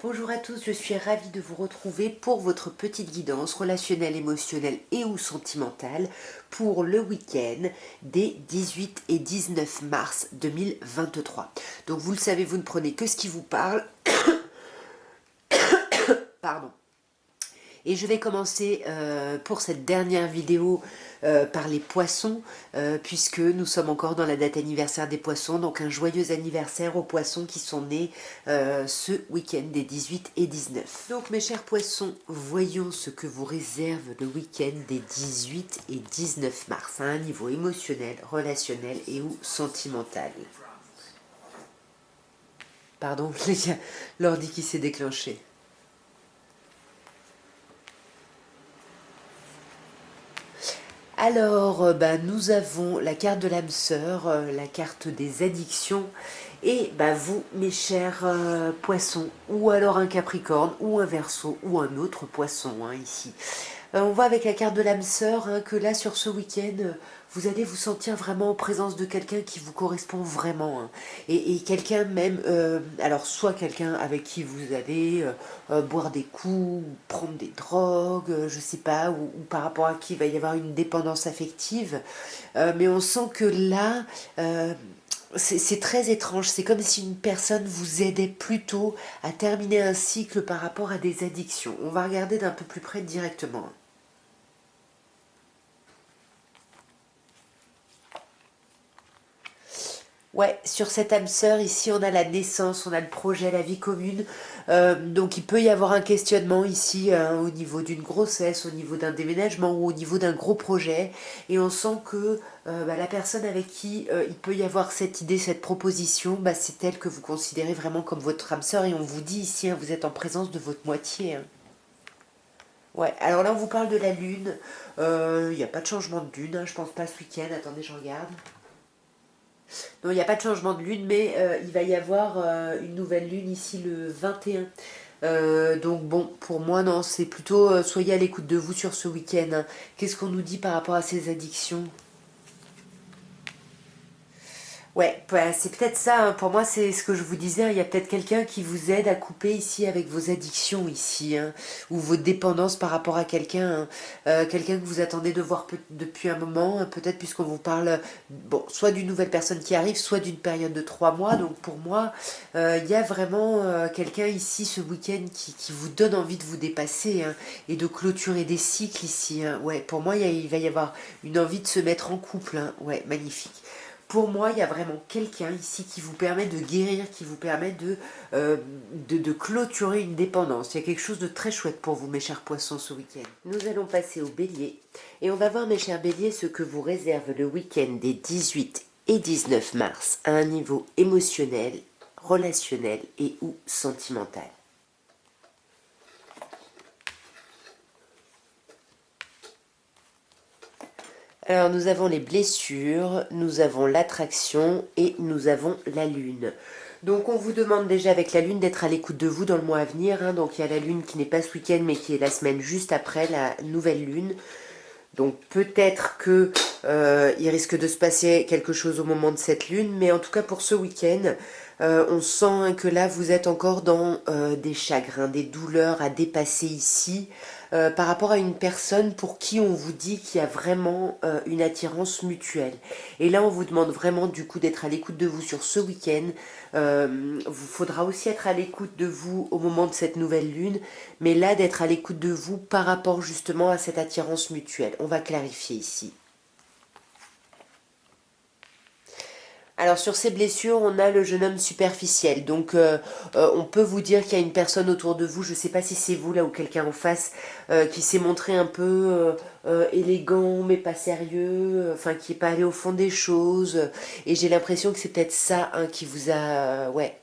Bonjour à tous, je suis ravie de vous retrouver pour votre petite guidance relationnelle, émotionnelle et ou sentimentale pour le week-end des 18 et 19 mars 2023. Donc vous le savez, vous ne prenez que ce qui vous parle. Pardon. Et je vais commencer pour cette dernière vidéo par les poissons, puisque nous sommes encore dans la date anniversaire des poissons, donc un joyeux anniversaire aux poissons qui sont nés ce week-end des 18 et 19. Donc mes chers poissons, voyons ce que vous réserve le week-end des 18 et 19 mars, à un niveau émotionnel, relationnel et ou sentimental. Pardon, il y a l'ordi qui s'est déclenché. Alors, nous avons la carte de l'âme sœur, la carte des addictions, et vous, mes chers poissons, ou alors un capricorne, ou un verseau, ou un autre poisson, ici. On voit avec la carte de l'âme sœur que là, sur ce week-end, vous allez vous sentir vraiment en présence de quelqu'un qui vous correspond vraiment. Et quelqu'un même, alors soit quelqu'un avec qui vous allez boire des coups, ou prendre des drogues, je sais pas, ou par rapport à qui il va y avoir une dépendance affective. Mais on sent que là, c'est très étrange. C'est comme si une personne vous aidait plutôt à terminer un cycle par rapport à des addictions. On va regarder d'un peu plus près directement. Ouais, sur cette âme sœur, ici, on a la naissance, on a le projet, la vie commune. Donc, il peut y avoir un questionnement ici au niveau d'une grossesse, au niveau d'un déménagement ou au niveau d'un gros projet. Et on sent que la personne avec qui il peut y avoir cette idée, cette proposition, c'est elle que vous considérez vraiment comme votre âme sœur. Et on vous dit ici, vous êtes en présence de votre moitié. Ouais, alors là, on vous parle de la lune. Il n'y a pas de changement de lune, je pense pas ce week-end. Attendez, je regarde. Non, il n'y a pas de changement de lune, mais il va y avoir une nouvelle lune ici le 21. Donc bon, pour moi, non, c'est plutôt soyez à l'écoute de vous sur ce week-end. Qu'est-ce qu'on nous dit par rapport à ces addictions? Ouais, c'est peut-être ça, pour moi c'est ce que je vous disais, il y a peut-être quelqu'un qui vous aide à couper ici avec vos addictions ici, ou vos dépendances par rapport à quelqu'un, quelqu'un que vous attendez de voir depuis un moment, peut-être puisqu'on vous parle, bon, soit d'une nouvelle personne qui arrive, soit d'une période de 3 mois, donc pour moi, il y a vraiment quelqu'un ici ce week-end qui vous donne envie de vous dépasser, et de clôturer des cycles ici, ouais, pour moi il va y avoir une envie de se mettre en couple, ouais, magnifique. Pour moi, il y a vraiment quelqu'un ici qui vous permet de guérir, qui vous permet de clôturer une dépendance. Il y a quelque chose de très chouette pour vous, mes chers poissons, ce week-end. Nous allons passer au bélier. Et on va voir, mes chers béliers, ce que vous réserve le week-end des 18 et 19 mars à un niveau émotionnel, relationnel et ou sentimental. Alors nous avons les blessures, nous avons l'attraction et nous avons la lune. Donc on vous demande déjà avec la lune d'être à l'écoute de vous dans le mois à venir. Donc il y a la lune qui n'est pas ce week-end mais qui est la semaine juste après la nouvelle lune. Donc peut-être que il risque de se passer quelque chose au moment de cette lune. Mais en tout cas pour ce week-end, on sent que là vous êtes encore dans des chagrins, des douleurs à dépasser ici. Par rapport à une personne pour qui on vous dit qu'il y a vraiment une attirance mutuelle. Et là, on vous demande vraiment du coup d'être à l'écoute de vous sur ce week-end. Vous faudra aussi être à l'écoute de vous au moment de cette nouvelle lune, mais là, d'être à l'écoute de vous par rapport justement à cette attirance mutuelle. On va clarifier ici. Alors sur ces blessures, on a le jeune homme superficiel. Donc on peut vous dire qu'il y a une personne autour de vous, je ne sais pas si c'est vous là ou quelqu'un en face, qui s'est montré un peu élégant mais pas sérieux, enfin qui n'est pas allé au fond des choses. Et j'ai l'impression que c'est peut-être ça qui vous a... ouais.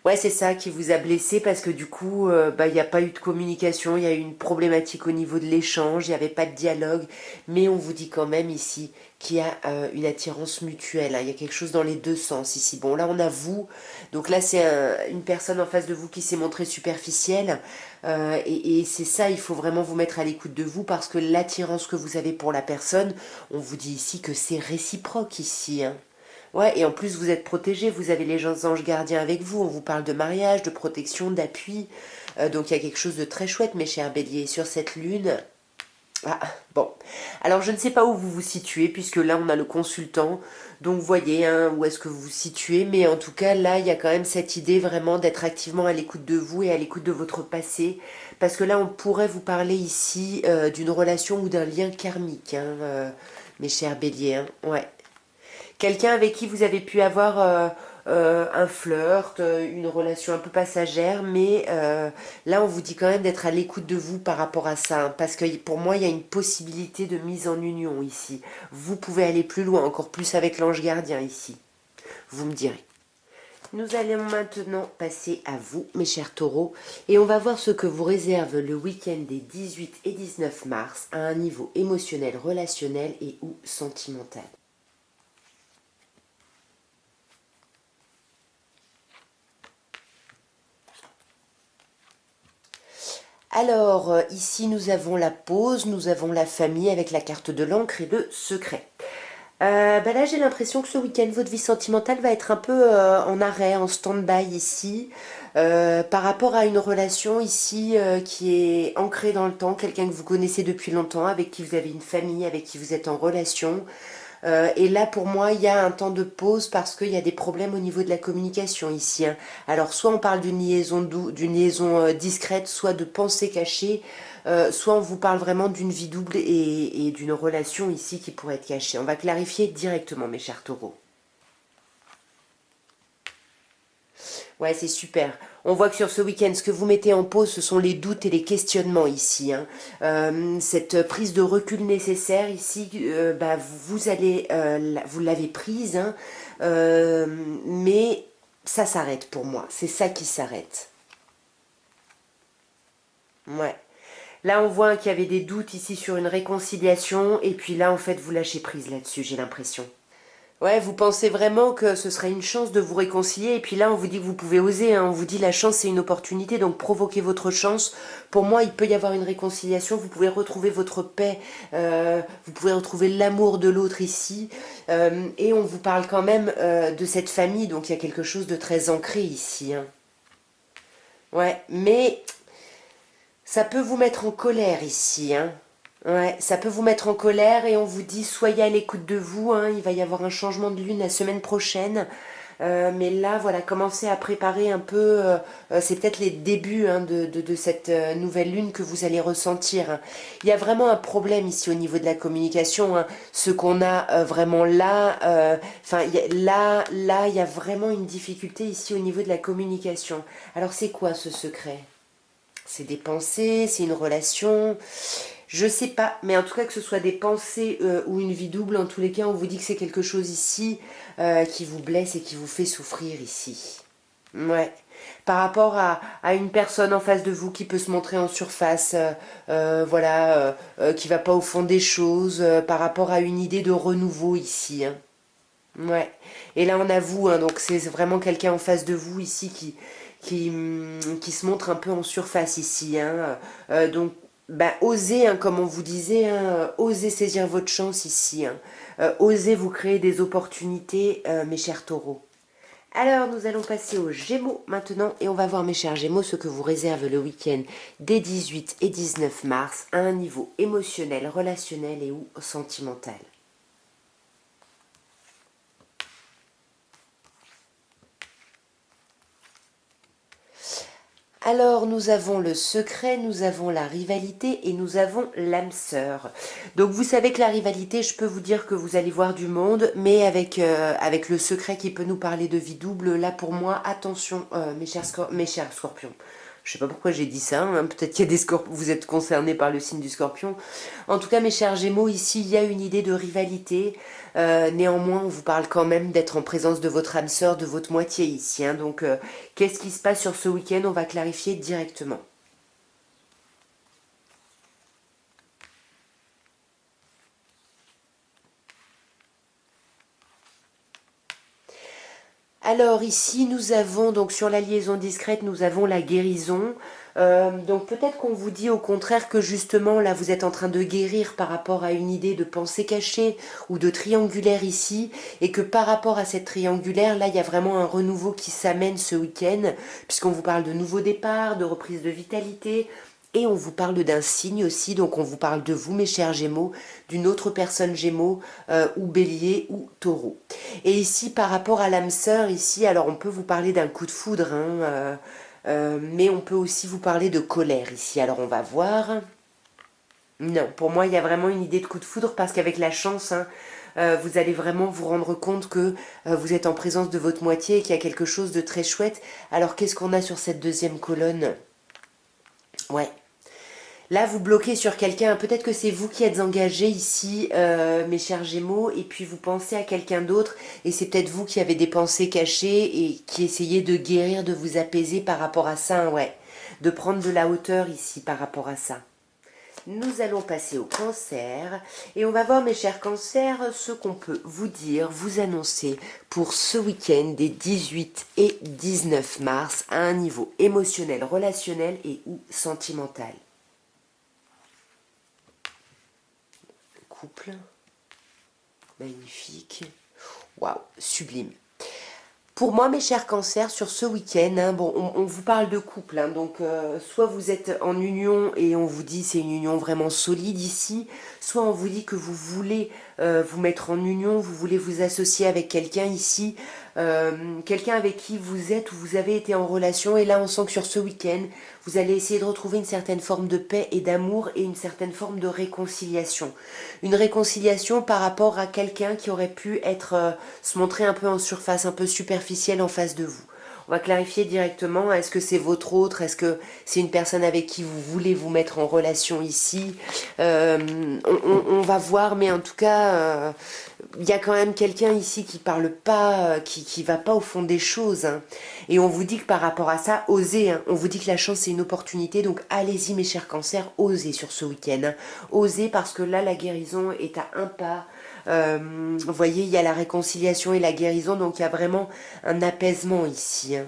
Ouais, c'est ça qui vous a blessé parce que du coup, il n'y a pas eu de communication, il y a eu une problématique au niveau de l'échange, il n'y avait pas de dialogue, mais on vous dit quand même ici qu'il y a une attirance mutuelle, il y a quelque chose dans les deux sens ici. Bon, là on a vous, donc là c'est une personne en face de vous qui s'est montrée superficielle, et c'est ça, il faut vraiment vous mettre à l'écoute de vous parce que l'attirance que vous avez pour la personne, on vous dit ici que c'est réciproque ici, Ouais, et en plus vous êtes protégé, vous avez les anges gardiens avec vous, on vous parle de mariage, de protection, d'appui. Donc il y a quelque chose de très chouette, mes chers béliers, sur cette lune. Ah, bon. Alors, je ne sais pas où vous vous situez, puisque là, on a le consultant. Donc, voyez hein, où est-ce que vous vous situez. Mais en tout cas, là, il y a quand même cette idée vraiment d'être activement à l'écoute de vous et à l'écoute de votre passé. Parce que là, on pourrait vous parler ici d'une relation ou d'un lien karmique, hein, mes chers béliers. Hein. Ouais. Quelqu'un avec qui vous avez pu avoir un flirt, une relation un peu passagère, mais là on vous dit quand même d'être à l'écoute de vous par rapport à ça, hein, parce que pour moi il y a une possibilité de mise en union ici. Vous pouvez aller plus loin, encore plus avec l'ange gardien ici. Vous me direz. Nous allons maintenant passer à vous, mes chers taureaux, et on va voir ce que vous réserve le week-end des 18 et 19 mars à un niveau émotionnel, relationnel et ou sentimental. Alors, ici, nous avons la pause, nous avons la famille avec la carte de l'encre et le secret. Là, j'ai l'impression que ce week-end, votre vie sentimentale va être un peu en arrêt, en stand-by ici, par rapport à une relation ici qui est ancrée dans le temps, quelqu'un que vous connaissez depuis longtemps, avec qui vous avez une famille, avec qui vous êtes en relation. Et là, pour moi, il y a un temps de pause parce qu'il y a des problèmes au niveau de la communication ici. Hein. Alors, soit on parle d'une liaison discrète, soit de pensée cachée, soit on vous parle vraiment d'une vie double et d'une relation ici qui pourrait être cachée. On va clarifier directement, mes chers taureaux. Ouais, c'est super. On voit que sur ce week-end, ce que vous mettez en pause, ce sont les doutes et les questionnements ici. Hein. Cette prise de recul nécessaire ici, vous allez, vous l'avez prise, hein, mais ça s'arrête pour moi. C'est ça qui s'arrête. Ouais. Là, on voit qu'il y avait des doutes ici sur une réconciliation, et puis là, en fait, vous lâchez prise là-dessus, j'ai l'impression. Ouais, vous pensez vraiment que ce serait une chance de vous réconcilier et puis là on vous dit que vous pouvez oser, hein. On vous dit la chance c'est une opportunité donc provoquez votre chance. Pour moi il peut y avoir une réconciliation, vous pouvez retrouver votre paix, vous pouvez retrouver l'amour de l'autre ici et on vous parle quand même de cette famille donc il y a quelque chose de très ancré ici. Hein. Ouais, mais ça peut vous mettre en colère ici, hein. Ouais, ça peut vous mettre en colère et on vous dit soyez à l'écoute de vous, hein, il va y avoir un changement de lune la semaine prochaine. Mais là, voilà, commencez à préparer un peu, c'est peut-être les débuts hein, de cette nouvelle lune que vous allez ressentir. Hein. Il y a vraiment un problème ici au niveau de la communication. Hein. Ce qu'on a vraiment là, enfin, là, il y a vraiment une difficulté ici au niveau de la communication. Alors, c'est quoi ce secret? C'est des pensées, c'est une relation. Je sais pas, mais en tout cas que ce soit des pensées ou une vie double, en tous les cas, on vous dit que c'est quelque chose ici qui vous blesse et qui vous fait souffrir ici. Ouais. Par rapport à une personne en face de vous qui peut se montrer en surface, qui va pas au fond des choses, par rapport à une idée de renouveau ici. Hein. Ouais. Et là, on a vous, hein, donc c'est vraiment quelqu'un en face de vous ici qui se montre un peu en surface ici. Hein. Donc, bah, osez, hein, comme on vous disait, hein, osez saisir votre chance ici. Hein. Osez vous créer des opportunités, mes chers taureaux. Alors, nous allons passer aux Gémeaux maintenant et on va voir, mes chers Gémeaux, ce que vous réserve le week-end des 18 et 19 mars à un niveau émotionnel, relationnel et ou sentimental. Alors, nous avons le secret, nous avons la rivalité et nous avons l'âme sœur. Donc, vous savez que la rivalité, je peux vous dire que vous allez voir du monde, mais avec le secret qui peut nous parler de vie double, là pour moi, attention, mes chers scorpions. Je sais pas pourquoi j'ai dit ça, hein, peut-être qu'il y a des scorpions, vous êtes concernés par le signe du scorpion. En tout cas, mes chers gémeaux, ici, il y a une idée de rivalité. Néanmoins, on vous parle quand même d'être en présence de votre âme sœur, de votre moitié ici. Hein, donc, qu'est-ce qui se passe sur ce week-end? On va clarifier directement. Alors ici, nous avons, donc sur la liaison discrète, nous avons la guérison. Donc peut-être qu'on vous dit au contraire que justement là vous êtes en train de guérir par rapport à une idée de pensée cachée ou de triangulaire ici, et que par rapport à cette triangulaire là il y a vraiment un renouveau qui s'amène ce week-end, puisqu'on vous parle de nouveau départ, de reprise de vitalité. Et on vous parle d'un signe aussi, donc on vous parle de vous, mes chers Gémeaux, d'une autre personne Gémeaux, ou Bélier, ou Taureau. Et ici, par rapport à l'âme sœur, ici, alors on peut vous parler d'un coup de foudre, hein, mais on peut aussi vous parler de colère ici. Alors on va voir. Non, pour moi, il y a vraiment une idée de coup de foudre parce qu'avec la chance, hein, vous allez vraiment vous rendre compte que vous êtes en présence de votre moitié et qu'il y a quelque chose de très chouette. Alors qu'est-ce qu'on a sur cette deuxième colonne? Ouais. Là, vous bloquez sur quelqu'un. Peut-être que c'est vous qui êtes engagé ici, mes chers Gémeaux, et puis vous pensez à quelqu'un d'autre, et c'est peut-être vous qui avez des pensées cachées et qui essayez de guérir, de vous apaiser par rapport à ça, hein, ouais. De prendre de la hauteur ici par rapport à ça. Nous allons passer au cancer et on va voir, mes chers cancers, ce qu'on peut vous dire, vous annoncer pour ce week-end des 18 et 19 mars à un niveau émotionnel, relationnel et ou sentimental. Couple, magnifique, waouh, sublime. Pour moi, mes chers cancers, sur ce week-end, hein, bon, on vous parle de couple, hein, donc soit vous êtes en union et on vous dit c'est une union vraiment solide ici, soit on vous dit que vous voulez vous mettre en union, vous voulez vous associer avec quelqu'un ici, quelqu'un avec qui vous êtes ou vous avez été en relation, et là on sent que sur ce week-end, vous allez essayer de retrouver une certaine forme de paix et d'amour et une certaine forme de réconciliation. Une réconciliation par rapport à quelqu'un qui aurait pu être, se montrer un peu en surface, un peu superficiel en face de vous. On va clarifier directement, est-ce que c'est votre autre, est-ce que c'est une personne avec qui vous voulez vous mettre en relation ici, on va voir, mais en tout cas, il y a quand même quelqu'un ici qui parle pas, qui va pas au fond des choses, hein. Et on vous dit que par rapport à ça, osez, hein. On vous dit que la chance c'est une opportunité, donc allez-y mes chers cancers, osez sur ce week-end, hein. Osez parce que là la guérison est à un pas. Vous voyez, il y a la réconciliation et la guérison, donc il y a vraiment un apaisement ici, hein.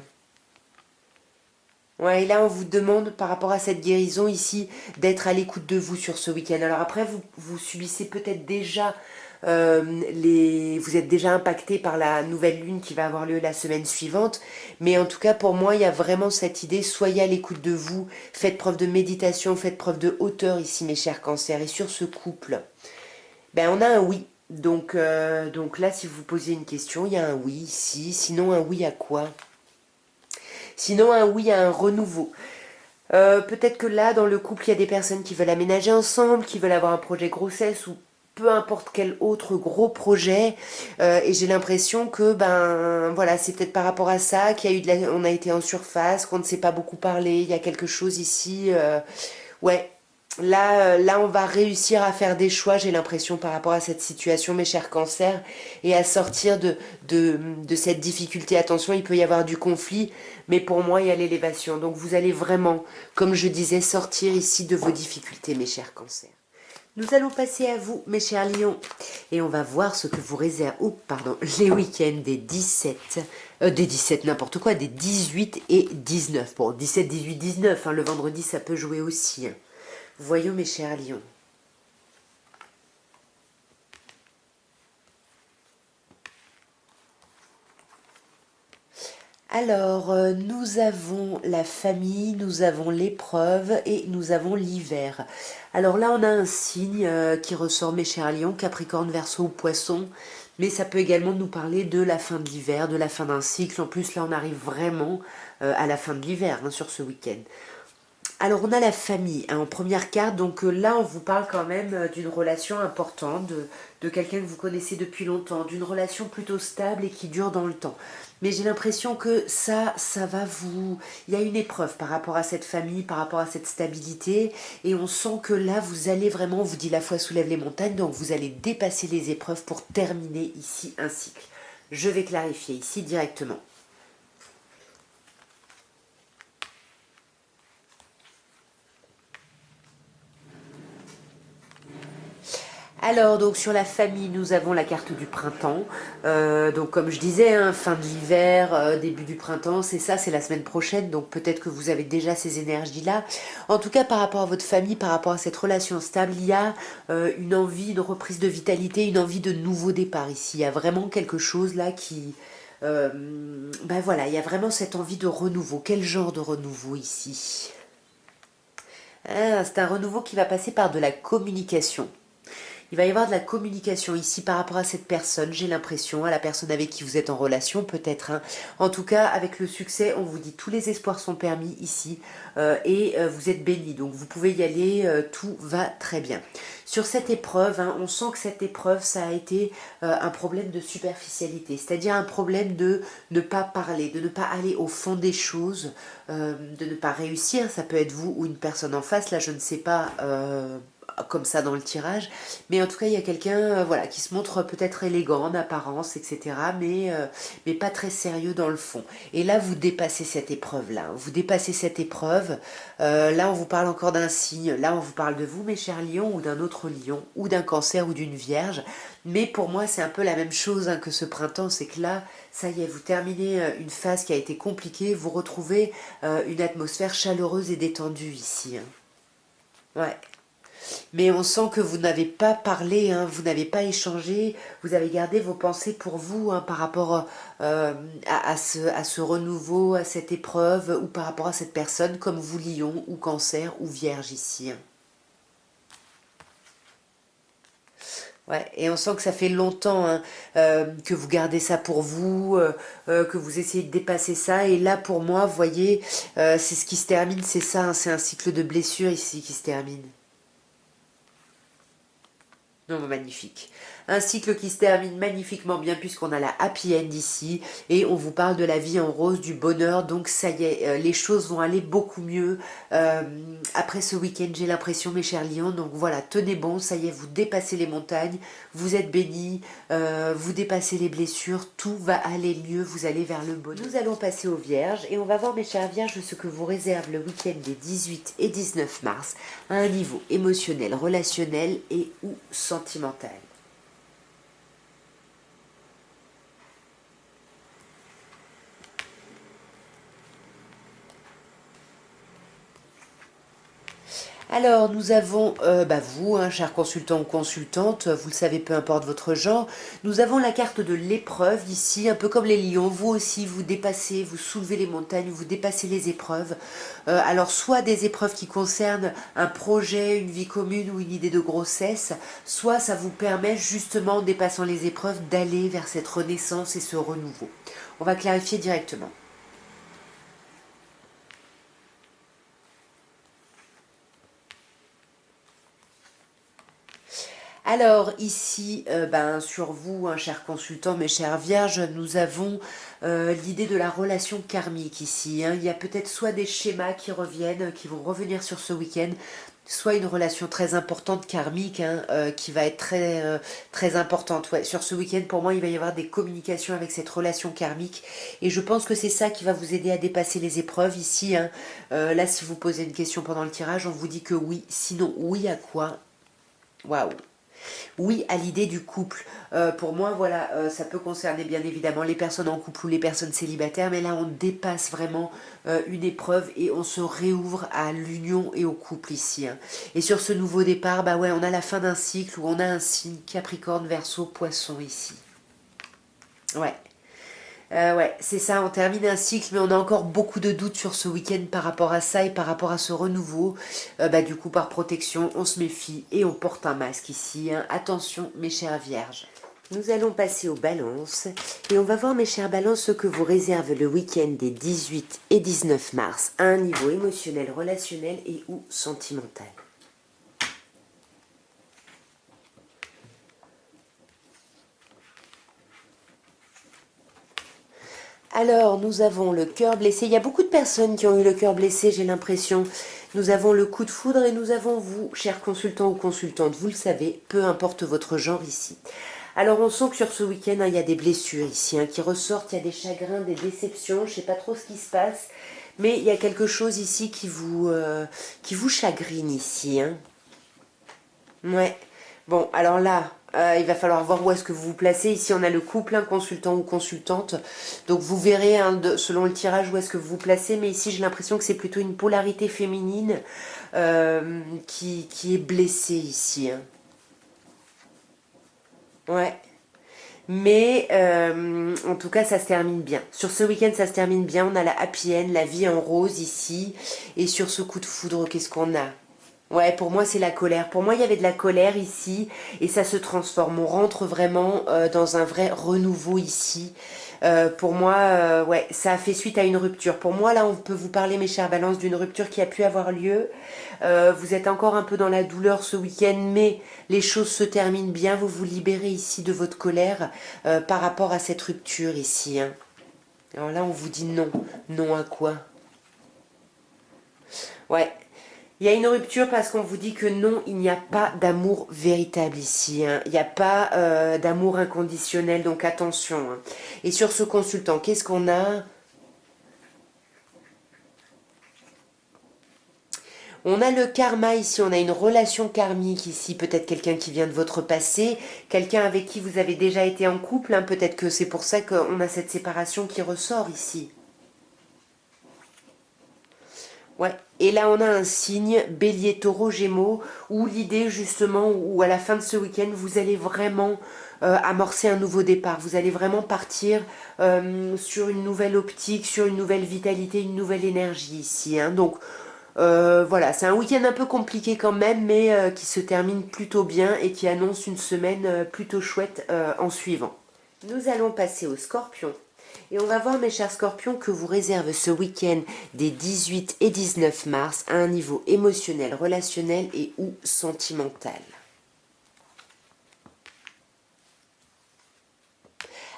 Ouais, et là on vous demande par rapport à cette guérison ici d'être à l'écoute de vous sur ce week-end. Alors après vous subissez peut-être déjà vous êtes déjà impacté par la nouvelle lune qui va avoir lieu la semaine suivante, mais en tout cas pour moi il y a vraiment cette idée, soyez à l'écoute de vous, faites preuve de méditation, faites preuve de hauteur ici mes chers cancers. Et sur ce couple, ben on a un oui. Donc là si vous posiez une question, il y a un oui ici, sinon un oui à quoi? Sinon un oui à un renouveau. Peut-être que là, dans le couple, il y a des personnes qui veulent aménager ensemble, qui veulent avoir un projet grossesse ou peu importe quel autre gros projet. Et j'ai l'impression que, ben, voilà, c'est peut-être par rapport à ça qu'il y a eu on a été en surface, qu'on ne s'est pas beaucoup parlé. Il y a quelque chose ici. Ouais. Là, on va réussir à faire des choix, j'ai l'impression, par rapport à cette situation, mes chers cancers, et à sortir de cette difficulté. Attention, il peut y avoir du conflit, mais pour moi, il y a l'élévation. Donc, vous allez vraiment, comme je disais, sortir ici de vos difficultés, mes chers cancers. Nous allons passer à vous, mes chers lions, et on va voir ce que vous réserve, pardon, les week-ends des 17, n'importe quoi, des 18 et 19. Bon, 17, 18, 19, hein, le vendredi, ça peut jouer aussi, hein. Voyons mes chers lions. Alors, nous avons la famille, nous avons l'épreuve et nous avons l'hiver. Alors là, on a un signe qui ressort, mes chers lions, Capricorne, Verseau ou Poisson. Mais ça peut également nous parler de la fin de l'hiver, de la fin d'un cycle. En plus, là, on arrive vraiment à la fin de l'hiver, hein, sur ce week-end. Alors on a la famille, hein, en première carte, donc là on vous parle quand même d'une relation importante, de quelqu'un que vous connaissez depuis longtemps, d'une relation plutôt stable et qui dure dans le temps. Mais j'ai l'impression que ça va vous... Il y a une épreuve par rapport à cette famille, par rapport à cette stabilité, et on sent que là vous allez vraiment, on vous dit la foi soulève les montagnes, donc vous allez dépasser les épreuves pour terminer ici un cycle. Je vais clarifier ici directement. Alors, donc sur la famille, nous avons la carte du printemps. Donc comme je disais, hein, fin de l'hiver, début du printemps, c'est ça, c'est la semaine prochaine. Donc peut-être que vous avez déjà ces énergies-là. En tout cas, par rapport à votre famille, par rapport à cette relation stable, il y a une envie de reprise de vitalité, une envie de nouveau départ ici. Il y a vraiment quelque chose là qui... ben voilà, il y a vraiment cette envie de renouveau. Quel genre de renouveau ici? Ah, c'est un renouveau qui va passer par de la communication. Il va y avoir de la communication ici par rapport à cette personne, j'ai l'impression, à la personne avec qui vous êtes en relation peut-être, hein. En tout cas, avec le succès, on vous dit tous les espoirs sont permis ici vous êtes béni. Donc vous pouvez y aller, tout va très bien. Sur cette épreuve, hein, on sent que cette épreuve, ça a été un problème de superficialité, c'est-à-dire un problème de ne pas parler, de ne pas aller au fond des choses, de ne pas réussir. Ça peut être vous ou une personne en face, là je ne sais pas... comme ça dans le tirage, mais en tout cas il y a quelqu'un voilà, qui se montre peut-être élégant en apparence, etc., mais pas très sérieux dans le fond. Et là vous dépassez cette épreuve là, vous dépassez cette épreuve. Là on vous parle encore d'un signe, là on vous parle de vous mes chers lions, ou d'un autre lion, ou d'un cancer, ou d'une vierge, mais pour moi c'est un peu la même chose, hein, que ce printemps. C'est que là ça y est, vous terminez une phase qui a été compliquée, vous retrouvez une atmosphère chaleureuse et détendue ici, hein. Ouais. Mais on sent que vous n'avez pas parlé, hein, vous n'avez pas échangé, vous avez gardé vos pensées pour vous, hein, par rapport à ce renouveau, à cette épreuve, ou par rapport à cette personne, comme vous, lion, ou cancer, ou vierge ici, hein. Ouais, et on sent que ça fait longtemps, hein, que vous gardez ça pour vous, que vous essayez de dépasser ça. Et là, pour moi, vous voyez, c'est ce qui se termine, c'est ça, hein, c'est un cycle de blessures ici qui se termine. Non, magnifique. Un cycle qui se termine magnifiquement bien puisqu'on a la happy end ici et on vous parle de la vie en rose, du bonheur. Donc ça y est, les choses vont aller beaucoup mieux euh, après ce week-end, j'ai l'impression, mes chers lions. Donc voilà, tenez bon, ça y est, vous dépassez les montagnes, vous êtes bénis, vous dépassez les blessures, tout va aller mieux, vous allez vers le bonheur. Nous allons passer aux vierges et on va voir, mes chers vierges, ce que vous réserve le week-end des 18 et 19 mars à un niveau émotionnel, relationnel et ou sentimental. Alors, nous avons, vous, hein, cher consultant ou consultante, vous le savez, peu importe votre genre, nous avons la carte de l'épreuve ici, un peu comme les lions. Vous aussi, vous dépassez, vous soulevez les montagnes, vous dépassez les épreuves. Alors, soit des épreuves qui concernent un projet, une vie commune ou une idée de grossesse, soit ça vous permet justement, en dépassant les épreuves, d'aller vers cette renaissance et ce renouveau. On va clarifier directement. Alors ici, sur vous, hein, cher consultant, mes chères vierges, nous avons l'idée de la relation karmique ici, hein. Il y a peut-être soit des schémas qui reviennent, qui vont revenir sur ce week-end, soit une relation très importante karmique, hein, qui va être très importante. Ouais, sur ce week-end, pour moi, il va y avoir des communications avec cette relation karmique. Et je pense que c'est ça qui va vous aider à dépasser les épreuves ici, hein. Là, si vous posez une question pendant le tirage, on vous dit que oui. Sinon, oui à quoi? Waouh! Oui, à l'idée du couple. Pour moi, voilà, ça peut concerner bien évidemment les personnes en couple ou les personnes célibataires, mais là, on dépasse vraiment une épreuve et on se réouvre à l'union et au couple ici, hein. Et sur ce nouveau départ, bah ouais, on a la fin d'un cycle où on a un signe Capricorne, Verseau, Poisson ici. Ouais. Ouais, c'est ça, on termine un cycle, mais on a encore beaucoup de doutes sur ce week-end par rapport à ça et par rapport à ce renouveau. Du coup, par protection, on se méfie et on porte un masque ici, hein. Attention, mes chères vierges. Nous allons passer aux balances et on va voir, mes chères balances, ce que vous réserve le week-end des 18 et 19 mars à un niveau émotionnel, relationnel et ou sentimental. Alors, nous avons le cœur blessé. Il y a beaucoup de personnes qui ont eu le cœur blessé, j'ai l'impression. Nous avons le coup de foudre et nous avons vous, chers consultants ou consultantes. Vous le savez, peu importe votre genre ici. Alors, on sent que sur ce week-end, hein, il y a des blessures ici, hein, qui ressortent. Il y a des chagrins, des déceptions. Je ne sais pas trop ce qui se passe. Mais il y a quelque chose ici qui vous chagrine ici, hein. Ouais. Bon, alors là, il va falloir voir où est-ce que vous vous placez. Ici, on a le couple, un consultant ou consultante. Donc, vous verrez, hein, selon le tirage, où est-ce que vous vous placez. Mais ici, j'ai l'impression que c'est plutôt une polarité féminine qui est blessée ici, hein. Ouais. Mais en tout cas, ça se termine bien. Sur ce week-end, ça se termine bien. On a la happy end, la vie en rose ici. Et sur ce coup de foudre, qu'est-ce qu'on a? Ouais, pour moi, c'est la colère. Pour moi, il y avait de la colère ici et ça se transforme. On rentre vraiment dans un vrai renouveau ici. Pour moi, ouais, ça a fait suite à une rupture. Pour moi, là, on peut vous parler, mes chères balances, d'une rupture qui a pu avoir lieu. Vous êtes encore un peu dans la douleur ce week-end, mais les choses se terminent bien. Vous vous libérez ici de votre colère par rapport à cette rupture ici, hein. Alors là, on vous dit non. Non à quoi? Ouais. Il y a une rupture parce qu'on vous dit que non, il n'y a pas d'amour véritable ici, hein. Il n'y a pas d'amour inconditionnel, donc attention, hein. Et sur ce consultant, qu'est-ce qu'on a? On a le karma ici, on a une relation karmique ici, peut-être quelqu'un qui vient de votre passé, quelqu'un avec qui vous avez déjà été en couple, hein. Peut-être que c'est pour ça qu'on a cette séparation qui ressort ici. Ouais. Et là, on a un signe bélier, taureau, gémeaux, où l'idée justement, où à la fin de ce week-end, vous allez vraiment amorcer un nouveau départ. Vous allez vraiment partir sur une nouvelle optique, sur une nouvelle vitalité, une nouvelle énergie ici, hein. Donc voilà, c'est un week-end un peu compliqué quand même, mais qui se termine plutôt bien et qui annonce une semaine plutôt chouette en suivant. Nous allons passer au scorpion. Et on va voir, mes chers scorpions, que vous réserve ce week-end des 18 et 19 mars à un niveau émotionnel, relationnel et ou sentimental.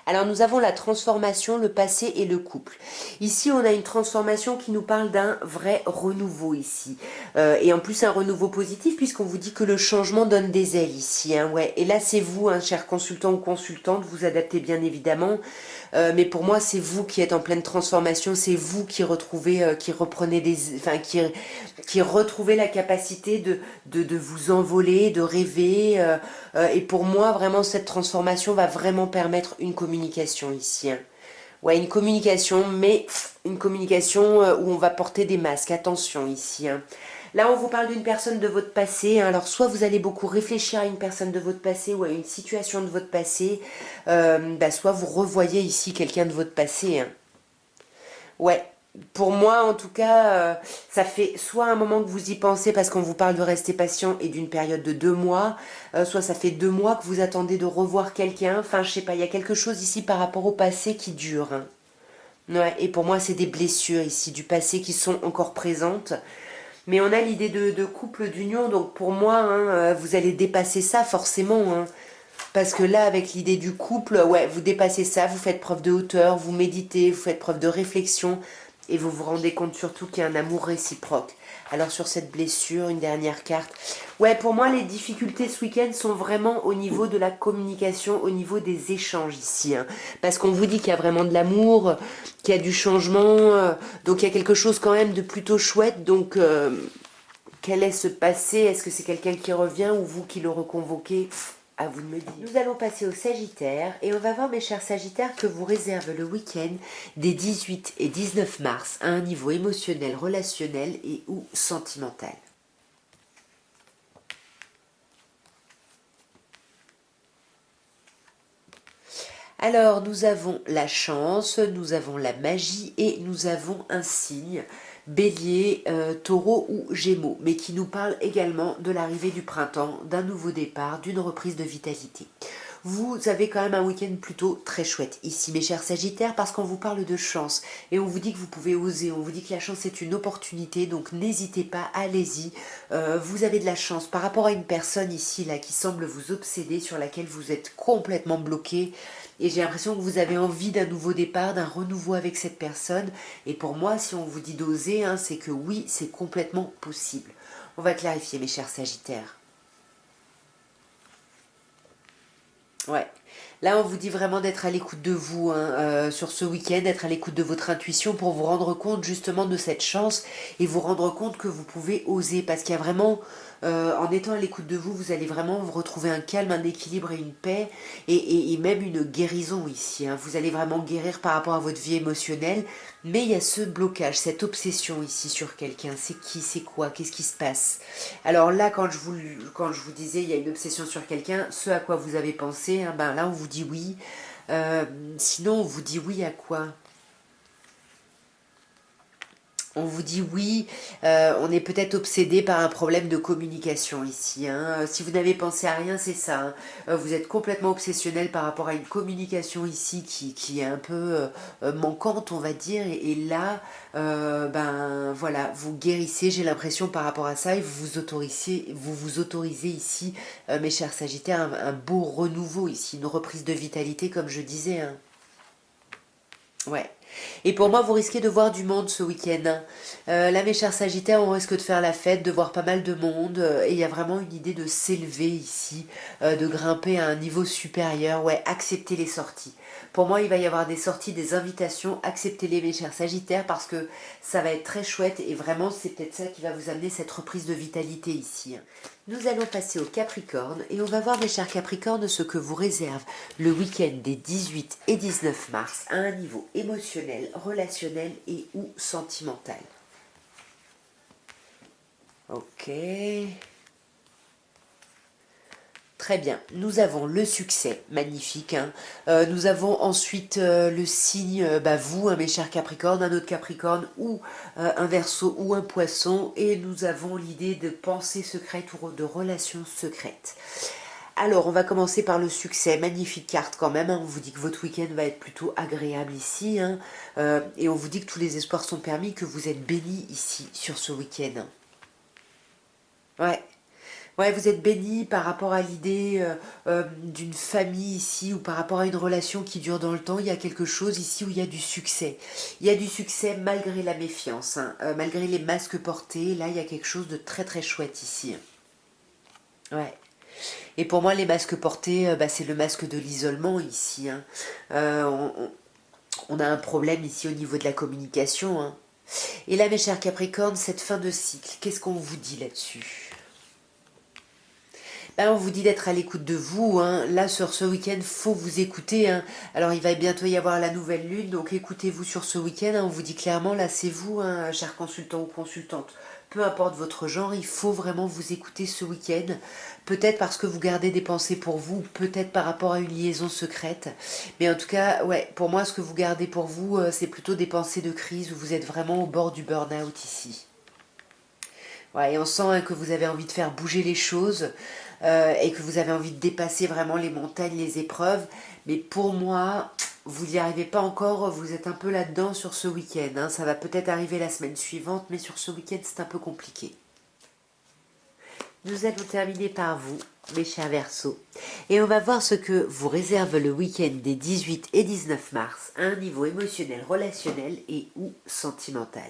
Alors nous avons la transformation, le passé et le couple. Ici on a une transformation qui nous parle d'un vrai renouveau ici. Et en plus un renouveau positif puisqu'on vous dit que le changement donne des ailes ici, hein, ouais. Et là c'est vous, hein, cher consultant ou consultante, vous adaptez bien évidemment. Mais pour moi c'est vous qui êtes en pleine transformation, c'est vous qui retrouvez, qui reprenez des... Enfin qui retrouvez la capacité de vous envoler, de rêver. Et pour moi, vraiment, cette transformation va vraiment permettre une communication ici, hein. Ouais, une communication, mais une communication où on va porter des masques. Attention ici, hein. Là, on vous parle d'une personne de votre passé, hein. Alors, soit vous allez beaucoup réfléchir à une personne de votre passé ou à une situation de votre passé, soit vous revoyez ici quelqu'un de votre passé, hein. Ouais, pour moi en tout cas, ça fait soit un moment que vous y pensez parce qu'on vous parle de rester patient et d'une période de 2 mois, soit ça fait 2 mois que vous attendez de revoir quelqu'un. Enfin, je sais pas, il y a quelque chose ici par rapport au passé qui dure, hein. Ouais, et pour moi, c'est des blessures ici du passé qui sont encore présentes. Mais on a l'idée de couple, d'union, donc pour moi, hein, vous allez dépasser ça forcément, hein. Parce que là, avec l'idée du couple, ouais, vous dépassez ça, vous faites preuve de hauteur, vous méditez, vous faites preuve de réflexion et vous vous rendez compte surtout qu'il y a un amour réciproque. Alors sur cette blessure, une dernière carte. Ouais, pour moi, les difficultés ce week-end sont vraiment au niveau de la communication, au niveau des échanges ici, hein. Parce qu'on vous dit qu'il y a vraiment de l'amour, qu'il y a du changement, donc il y a quelque chose quand même de plutôt chouette. Donc, quel est ce passé? Est-ce que c'est quelqu'un qui revient ou vous qui le reconvoquez? À vous de me dire. Nous allons passer au Sagittaire et on va voir, mes chers Sagittaires, que vous réserve le week-end des 18 et 19 mars à un niveau émotionnel, relationnel et ou sentimental. Alors, nous avons la chance, nous avons la magie et nous avons un signe, bélier, taureau ou gémeaux, mais qui nous parle également de l'arrivée du printemps, d'un nouveau départ, d'une reprise de vitalité. Vous avez quand même un week-end plutôt très chouette ici, mes chers Sagittaires, parce qu'on vous parle de chance et on vous dit que vous pouvez oser, on vous dit que la chance est une opportunité, donc n'hésitez pas, allez-y. Vous avez de la chance par rapport à une personne ici là qui semble vous obséder, sur laquelle vous êtes complètement bloqué. Et j'ai l'impression que vous avez envie d'un nouveau départ, d'un renouveau avec cette personne. Et pour moi, si on vous dit d'oser, hein, c'est que oui, c'est complètement possible. On va clarifier, mes chers Sagittaires. Ouais. Là, on vous dit vraiment d'être à l'écoute de vous hein, sur ce week-end, d'être à l'écoute de votre intuition pour vous rendre compte justement de cette chance et vous rendre compte que vous pouvez oser parce qu'il y a vraiment, en étant à l'écoute de vous, vous allez vraiment vous retrouver un calme, un équilibre et une paix et même une guérison ici. Hein. Vous allez vraiment guérir par rapport à votre vie émotionnelle, mais il y a ce blocage, cette obsession ici sur quelqu'un. C'est qui, c'est quoi, qu'est-ce qui se passe? Alors là, quand je vous disais il y a une obsession sur quelqu'un, ce à quoi vous avez pensé, hein, ben là on vous dit oui. Euh, Sinon, on vous dit oui à quoi? On vous dit oui, on est peut-être obsédé par un problème de communication ici. Hein. Si vous n'avez pensé à rien, c'est ça. Hein. Vous êtes complètement obsessionnel par rapport à une communication ici qui est un peu manquante, on va dire. Et là, ben voilà, vous guérissez, j'ai l'impression par rapport à ça, et vous vous autorisez ici, mes chers Sagittaires, un beau renouveau ici, une reprise de vitalité, comme je disais. Hein. Ouais. Et pour moi, vous risquez de voir du monde ce week-end. Hein. Là, mes chers Sagittaires, on risque de faire la fête, de voir pas mal de monde. Et il y a vraiment une idée de s'élever ici, de grimper à un niveau supérieur. Ouais, accepter les sorties. Pour moi, il va y avoir des sorties, des invitations. Acceptez-les, mes chers Sagittaires, parce que ça va être très chouette. Et vraiment, c'est peut-être ça qui va vous amener cette reprise de vitalité ici. Hein. Nous allons passer au Capricorne et on va voir, mes chers Capricornes, ce que vous réserve le week-end des 18 et 19 mars à un niveau émotionnel, relationnel et ou sentimental. Ok. Très bien. Nous avons le succès, magnifique. Hein. Nous avons ensuite le signe, vous, hein, mes chers Capricornes, un autre Capricorne ou un Verseau ou un Poisson. Et nous avons l'idée de pensée secrète ou de relations secrètes. Alors, on va commencer par le succès. Magnifique carte quand même. Hein. On vous dit que votre week-end va être plutôt agréable ici. Hein. Et on vous dit que tous les espoirs sont permis, que vous êtes bénis ici sur ce week-end. Ouais. Ouais, vous êtes béni par rapport à l'idée d'une famille ici ou par rapport à une relation qui dure dans le temps. Il y a quelque chose ici où il y a du succès. Il y a du succès malgré la méfiance, hein, malgré les masques portés. Là, il y a quelque chose de très très chouette ici. Ouais. Et pour moi, les masques portés, c'est le masque de l'isolement ici. Hein. Euh, on, on a un problème ici au niveau de la communication. Hein. Et là, mes chers Capricornes, cette fin de cycle, qu'est-ce qu'on vous dit là-dessus? Là, on vous dit d'être à l'écoute de vous. Hein. Là, sur ce week-end, faut vous écouter. Hein. Alors, il va bientôt y avoir la nouvelle lune, donc écoutez-vous sur ce week-end. Hein. On vous dit clairement, là, c'est vous, hein, cher consultant ou consultante. Peu importe votre genre, il faut vraiment vous écouter ce week-end. Peut-être parce que vous gardez des pensées pour vous, peut-être par rapport à une liaison secrète. Mais en tout cas, ouais, pour moi, ce que vous gardez pour vous, c'est plutôt des pensées de crise où vous êtes vraiment au bord du burn-out ici. Ouais, et on sent hein, que vous avez envie de faire bouger les choses et que vous avez envie de dépasser vraiment les montagnes, les épreuves. Mais pour moi, vous n'y arrivez pas encore, vous êtes un peu là-dedans sur ce week-end. Hein. Ça va peut-être arriver la semaine suivante, mais sur ce week-end, c'est un peu compliqué. Nous allons terminer par vous, mes chers Verseaux. Et on va voir ce que vous réserve le week-end des 18 et 19 mars à un niveau émotionnel, relationnel et ou sentimental.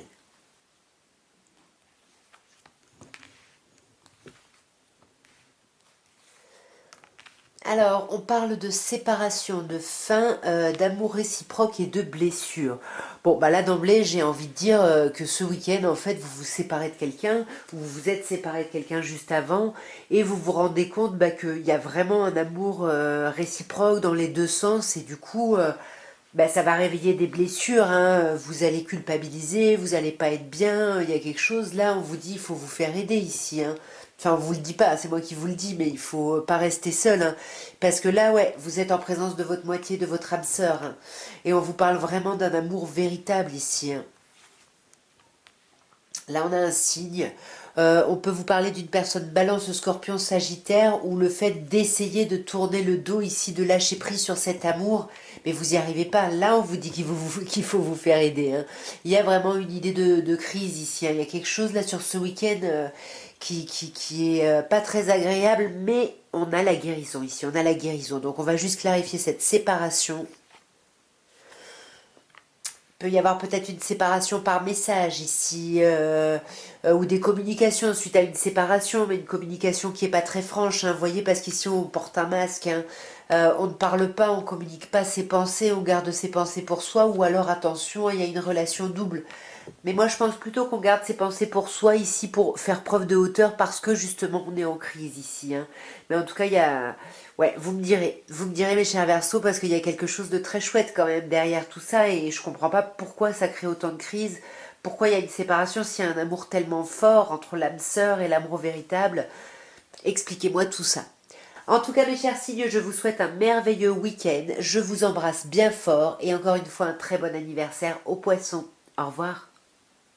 Alors, on parle de séparation, de fin, d'amour réciproque et de blessure. Bon, bah là d'emblée, j'ai envie de dire que ce week-end, en fait, vous vous séparez de quelqu'un, ou vous vous êtes séparé de quelqu'un juste avant, et vous vous rendez compte qu'il y a vraiment un amour réciproque dans les deux sens, et du coup, ça va réveiller des blessures. Hein. Vous allez culpabiliser, vous allez pas être bien, il y a quelque chose là, on vous dit, il faut vous faire aider ici. Hein. Enfin, on vous le dit pas, c'est moi qui vous le dis, mais il faut pas rester seul. Hein. Parce que là, ouais, vous êtes en présence de votre moitié, de votre âme sœur. Hein. Et on vous parle vraiment d'un amour véritable ici. Hein. Là, on a un signe. On peut vous parler d'une personne balance, scorpion, sagittaire, ou le fait d'essayer de tourner le dos ici, de lâcher prise sur cet amour, mais vous n'y arrivez pas. Là, on vous dit qu'il faut vous faire aider. Hein. Il y a vraiment une idée de crise ici. Hein. Il y a quelque chose là sur ce week-end qui est pas très agréable, mais on a la guérison ici. On a la guérison. Donc, on va juste clarifier cette séparation. Peut y avoir peut-être une séparation par message ici, ou des communications suite à une séparation, mais une communication qui est pas très franche, hein, vous voyez, parce qu'ici on porte un masque, hein, On ne parle pas, on communique pas ses pensées, on garde ses pensées pour soi, ou alors attention, il y a une relation double. Mais moi, je pense plutôt qu'on garde ses pensées pour soi ici, pour faire preuve de hauteur, parce que justement, on est en crise ici, hein. Mais en tout cas, il y a... Ouais, vous me direz mes chers Verseaux, parce qu'il y a quelque chose de très chouette quand même derrière tout ça, et je comprends pas pourquoi ça crée autant de crises, pourquoi il y a une séparation s'il y a un amour tellement fort entre l'âme sœur et l'amour véritable. Expliquez-moi tout ça. En tout cas, mes chers signes, je vous souhaite un merveilleux week-end. Je vous embrasse bien fort et encore une fois un très bon anniversaire aux poissons. Au revoir.